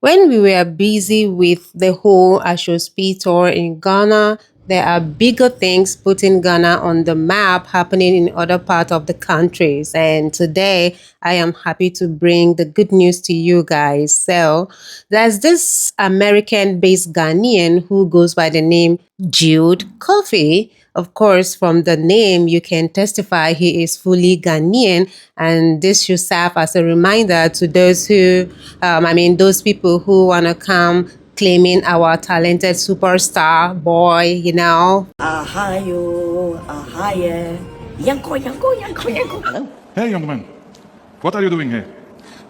When we were busy with the whole Ashospi tour in Ghana, there are bigger things putting Ghana on the map happening in other parts of the countries. And today, I am happy to bring the good news to you guys. So, there's this American based Ghanaian who goes by the name Jude Coffee. Of course, from the name, you can testify he is fully Ghanaian, and this should serve as a reminder to those those people who want to come claiming our talented superstar boy. Ahayo, ahaye. Yanko, yanko, yanko, yanko. Hello. Hey, young man. What are you doing here?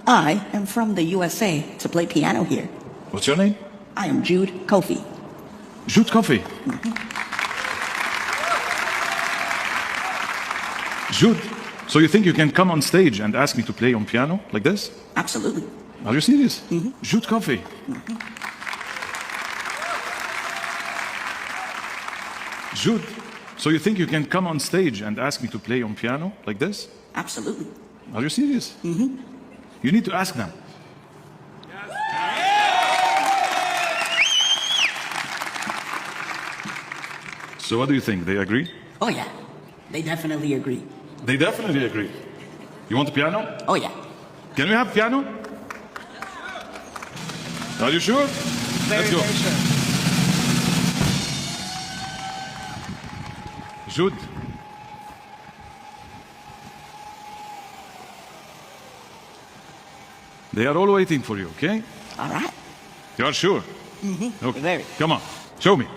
I am from the USA to play piano here. What's your name? I am Jude Kofi. Jude Coffee. Jude, so you think you can come on stage and ask me to play on piano like this? Absolutely. Are you serious? Jude Coffee. Jude, so you think you can come on stage and ask me to play on piano like this? Absolutely. Are you serious? You need to ask them. So what do you think? They agree? Oh, yeah. They definitely agree. They definitely agree. You want a piano? Oh, yeah. Can we have piano? Are you sure? Let's go. Jude. They are all waiting for you, okay? All right. You are sure? Okay. Very. Come on, show me.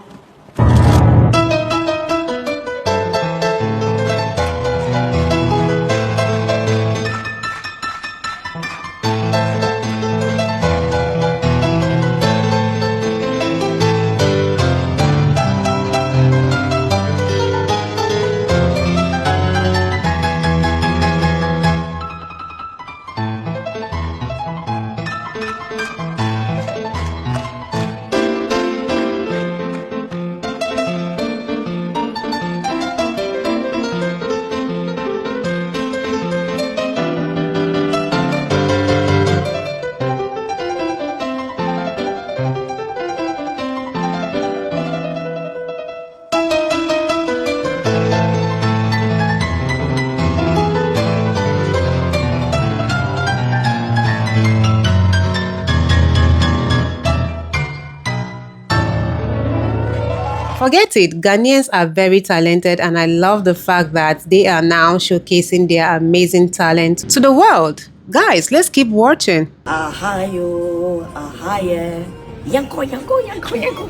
Forget it, Ghanaians are very talented, and I love the fact that they are now showcasing their amazing talent to the world. Guys, let's keep watching. Ahayo, ahaye. Yanko, yanko, yanko, yanko.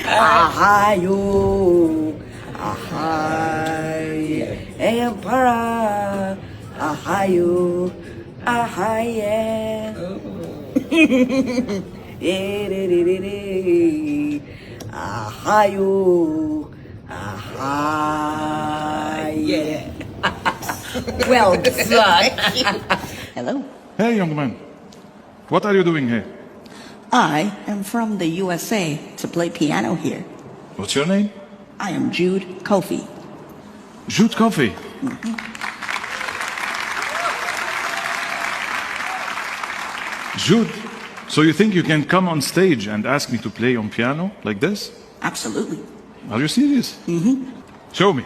Ahayo, ahaye. Empara. Ahayo, ahaye. Ahayo, ahaye. Well done. Hello. Hey, young man. What are you doing here? I am from the USA to play piano here. What's your name? I am Jude Kofi. Jude Coffee. Jude, so you think you can come on stage and ask me to play on piano like this? Absolutely. Are you serious? Show me.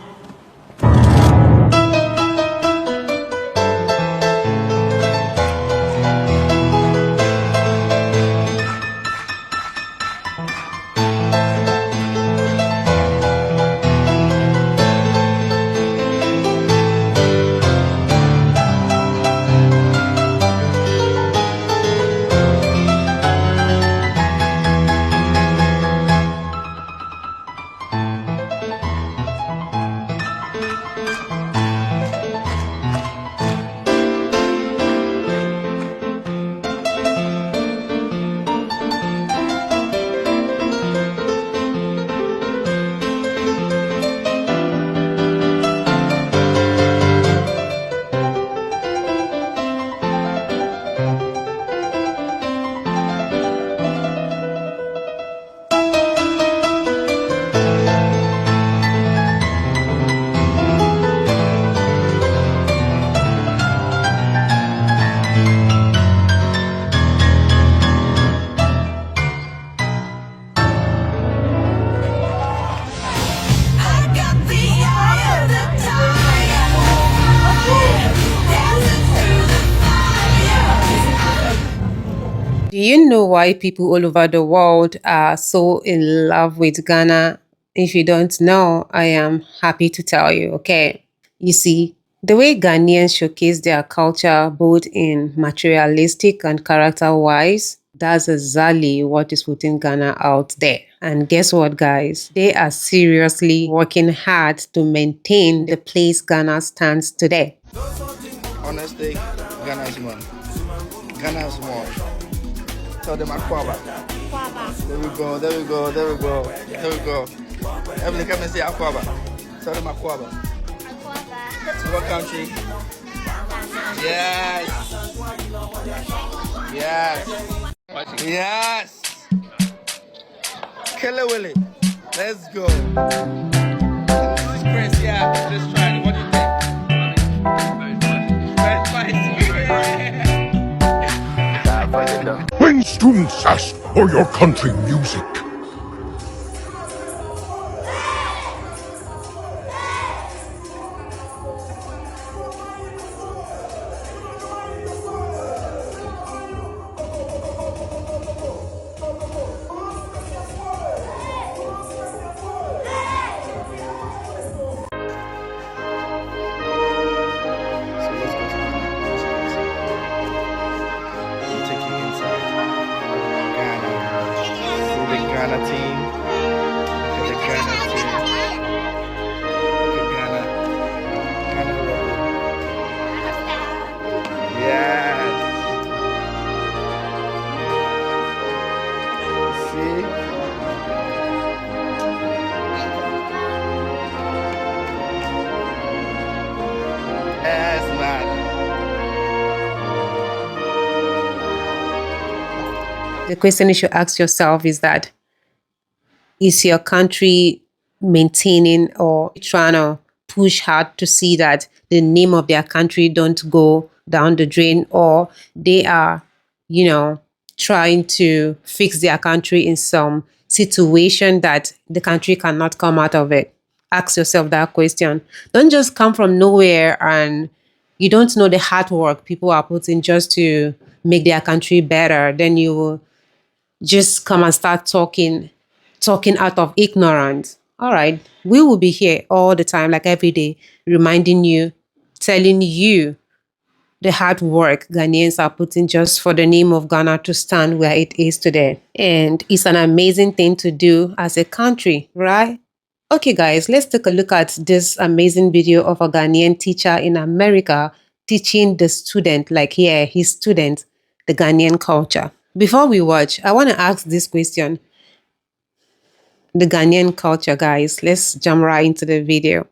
Do you know why people all over the world are so in love with Ghana? If you don't know, I am happy to tell you, okay? You see, the way Ghanaians showcase their culture both in materialistic and character-wise, that's exactly what is putting Ghana out there. And guess what, guys? They are seriously working hard to maintain the place Ghana stands today. Honestly, Ghana's one. Ghana's one. Tell them Aquaba. There we go, there we go, there we go, there we go. Everybody come and say Aquaba. Tell them Aquaba. What country? Yes. Yes. Yes. Killer Willie. Let's go. This is Chris, yeah. Just trying. What do you think? Very spicy. When students ask for your country music, Ghana team. Look at the Ghana team. Look at Ghana. Ghana rebel. Yes. See? Yes, man. The question you should ask yourself is that, is your country maintaining or trying to push hard to see that the name of their country don't go down the drain, or they are, trying to fix their country in some situation that the country cannot come out of it? Ask yourself that question. Don't just come from nowhere and you don't know the hard work people are putting just to make their country better. Then you will just come and start talking out of ignorance. All right, we will be here all the time, like every day, reminding you, telling you the hard work Ghanaians are putting just for the name of Ghana to stand where it is today. And it's an amazing thing to do as a country, right? Okay, guys, let's take a look at this amazing video of a Ghanaian teacher in America teaching the student, his student, the Ghanaian culture. Before we watch, I want to ask this question. The Ghanaian culture, guys. Let's jump right into the video.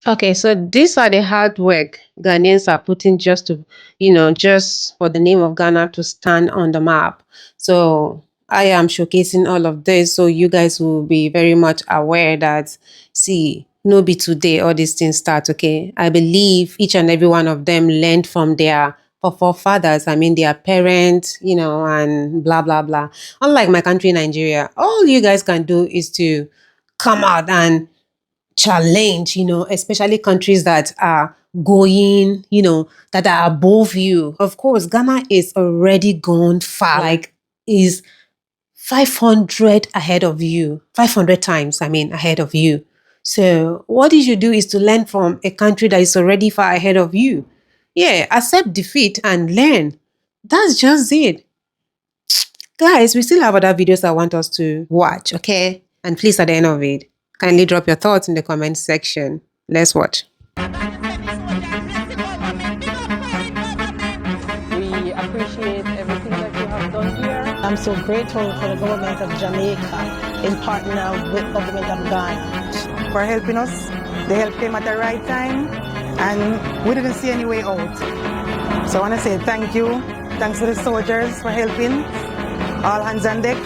Okay, so these are the hard work Ghanaians are putting just for the name of Ghana to stand on the map. So I am showcasing all of this so you guys will be very much aware that, see, no be today all these things start, okay? I believe each and every one of them learned from their forefathers, their parents, and blah, blah, blah. Unlike my country, Nigeria, all you guys can do is to come out and challenge, especially countries that are going, that are above you. Of course, Ghana is already gone far, is 500 ahead of you, 500 times, ahead of you. So what you should do is to learn from a country that is already far ahead of you. Yeah, accept defeat and learn. That's just it. Guys, we still have other videos I want us to watch, okay? And please, at the end of it, kindly drop your thoughts in the comment section. Let's watch. I'm so grateful for the government of Jamaica in partner with government of Ghana. For helping us. They helped him at the right time, and we didn't see any way out. So I want to say thank you. Thanks to the soldiers for helping. All hands on deck.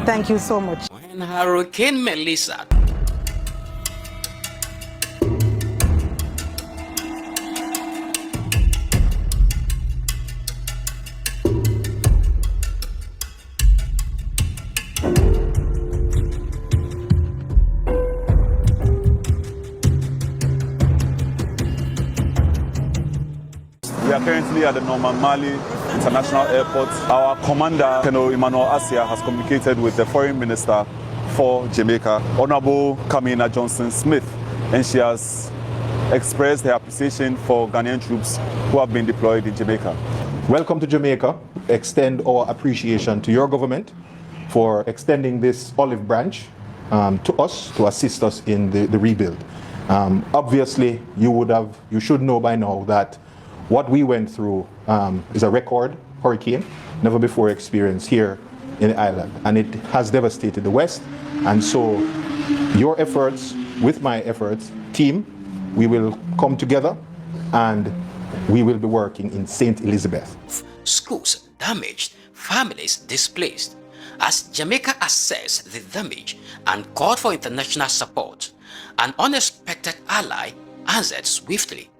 Thank you so much. When Hurricane Melissa We are currently at the Norman Mali International Airport. Our commander, Colonel Emmanuel Asia, has communicated with the Foreign Minister for Jamaica, Honorable Kamina Johnson-Smith, and she has expressed her appreciation for Ghanaian troops who have been deployed in Jamaica. Welcome to Jamaica. Extend our appreciation to your government for extending this olive branch to us to assist us in the rebuild. Obviously, you should know by now that what we went through is a record hurricane, never before experienced here in the island, and it has devastated the West. And so your efforts with my efforts, team, we will come together and we will be working in St. Elizabeth. Schools damaged, families displaced. As Jamaica assessed the damage and called for international support, an unexpected ally answered swiftly.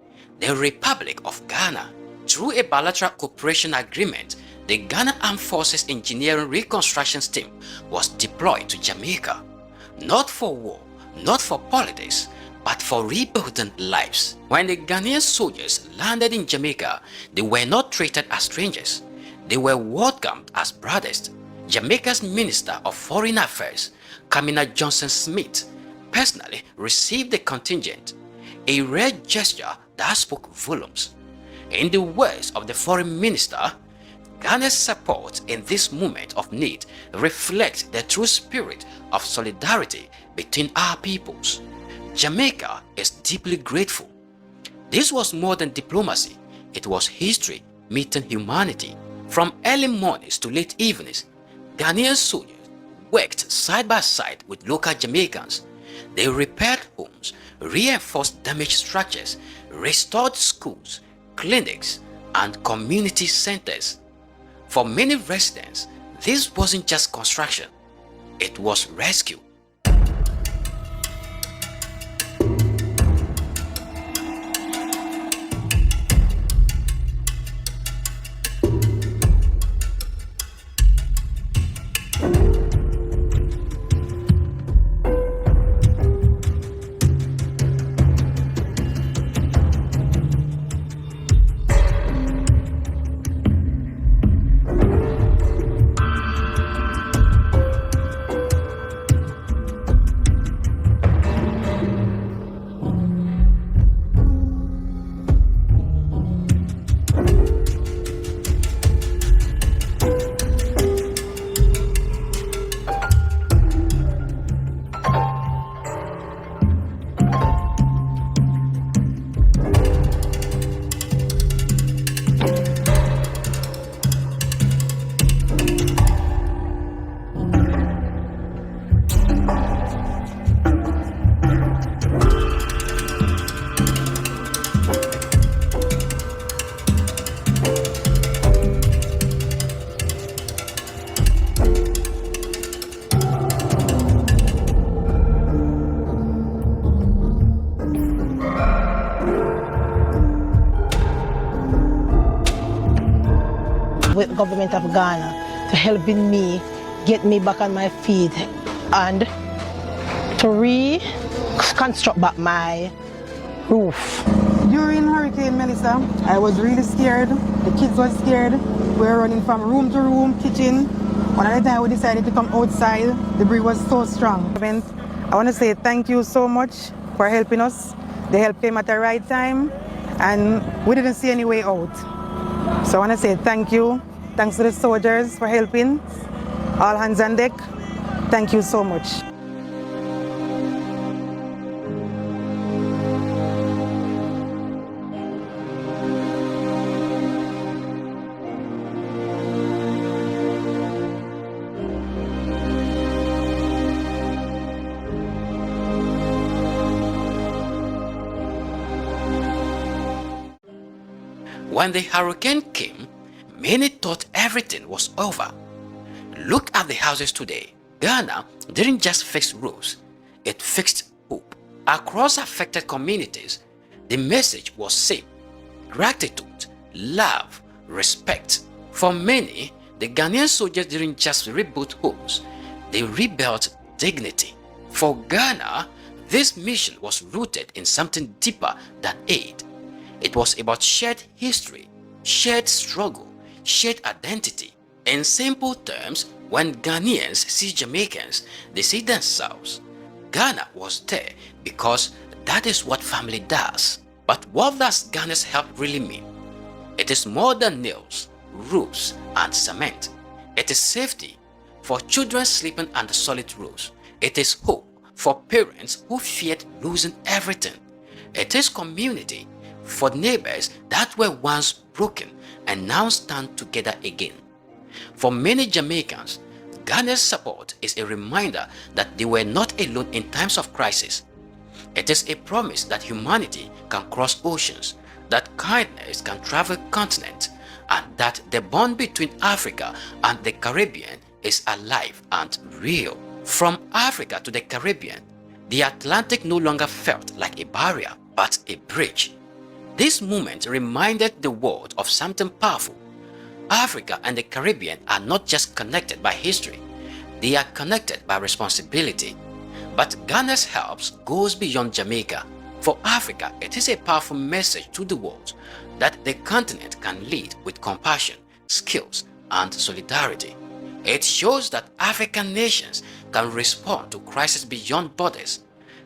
The Republic of Ghana, through a bilateral cooperation agreement, the Ghana Armed Forces Engineering Reconstruction Team was deployed to Jamaica, not for war, not for politics, but for rebuilding lives. When the Ghanaian soldiers landed in Jamaica, they were not treated as strangers. They were welcomed as brothers. Jamaica's Minister of Foreign Affairs, Kamina Johnson-Smith, personally received the contingent, a rare gesture that spoke volumes. In the words of the Foreign Minister, Ghana's support in this moment of need reflects the true spirit of solidarity between our peoples. Jamaica is deeply grateful. This was more than diplomacy, it was history meeting humanity. From early mornings to late evenings, Ghanaian soldiers worked side by side with local Jamaicans. They repaired homes, reinforced damaged structures, restored schools, clinics, and community centers. For many residents, this wasn't just construction, it was rescue. With government of Ghana to helping me get me back on my feet and to reconstruct back my roof. During Hurricane Melissa, I was really scared. The kids were scared. We were running from room to room, kitchen. One at a time we decided to come outside. The breeze was so strong. I want to say thank you so much for helping us. The help came at the right time and we didn't see any way out. So I want to say thank you. Thanks to the soldiers for helping. All hands on deck. Thank you so much. When the hurricane came, many thought everything was over. Look at the houses today. Ghana didn't just fix roofs, it fixed hope. Across affected communities, the message was same: gratitude, love, respect. For many, the Ghanaian soldiers didn't just rebuild homes, they rebuilt dignity. For Ghana, this mission was rooted in something deeper than aid. It was about shared history, shared struggle, shared identity. In simple terms, when Ghanaians see Jamaicans, they see themselves. Ghana was there because that is what family does. But what does Ghana's help really mean? It is more than nails, roofs, and cement. It is safety for children sleeping under solid roofs. It is hope for parents who feared losing everything. It is community for neighbors that were once broken and now stand together again. For many Jamaicans, Ghana's support is a reminder that they were not alone in times of crisis. It is a promise that humanity can cross oceans, that kindness can travel continents, and that the bond between Africa and the Caribbean is alive and real. From Africa to the Caribbean, the Atlantic no longer felt like a barrier, but a bridge. This moment reminded the world of something powerful. Africa and the Caribbean are not just connected by history, they are connected by responsibility. But Ghana's help goes beyond Jamaica. For Africa, it is a powerful message to the world that the continent can lead with compassion, skills, and solidarity. It shows that African nations can respond to crises beyond borders,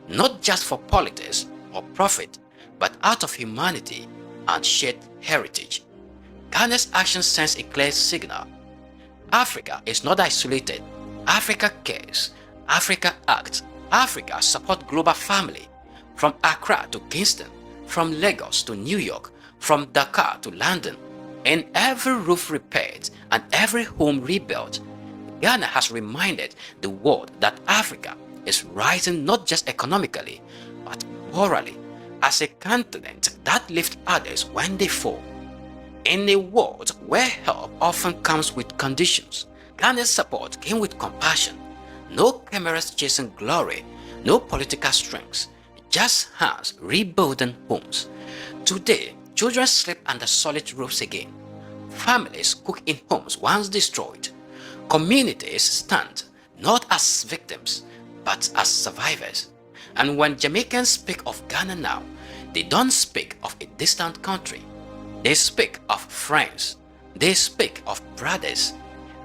not just for politics or profit, but out of humanity and shared heritage. Ghana's action sends a clear signal. Africa is not isolated. Africa cares. Africa acts. Africa supports global family. From Accra to Kingston, from Lagos to New York, from Dakar to London. In every roof repaired and every home rebuilt, Ghana has reminded the world that Africa is rising not just economically, but morally, as a continent that lifts others when they fall. In a world where help often comes with conditions, Ghana's support came with compassion. No cameras chasing glory, no political strings, just hands rebuilding homes. Today, children sleep under solid roofs again. Families cook in homes once destroyed. Communities stand not as victims, but as survivors. And when Jamaicans speak of Ghana now, they don't speak of a distant country. They speak of friends. They speak of brothers.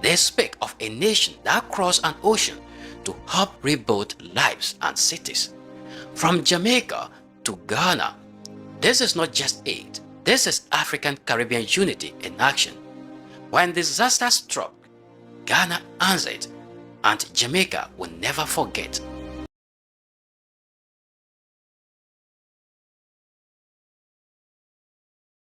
They speak of a nation that crossed an ocean to help rebuild lives and cities. From Jamaica to Ghana, this is not just aid. This is African-Caribbean unity in action. When disaster struck, Ghana answered, and Jamaica will never forget.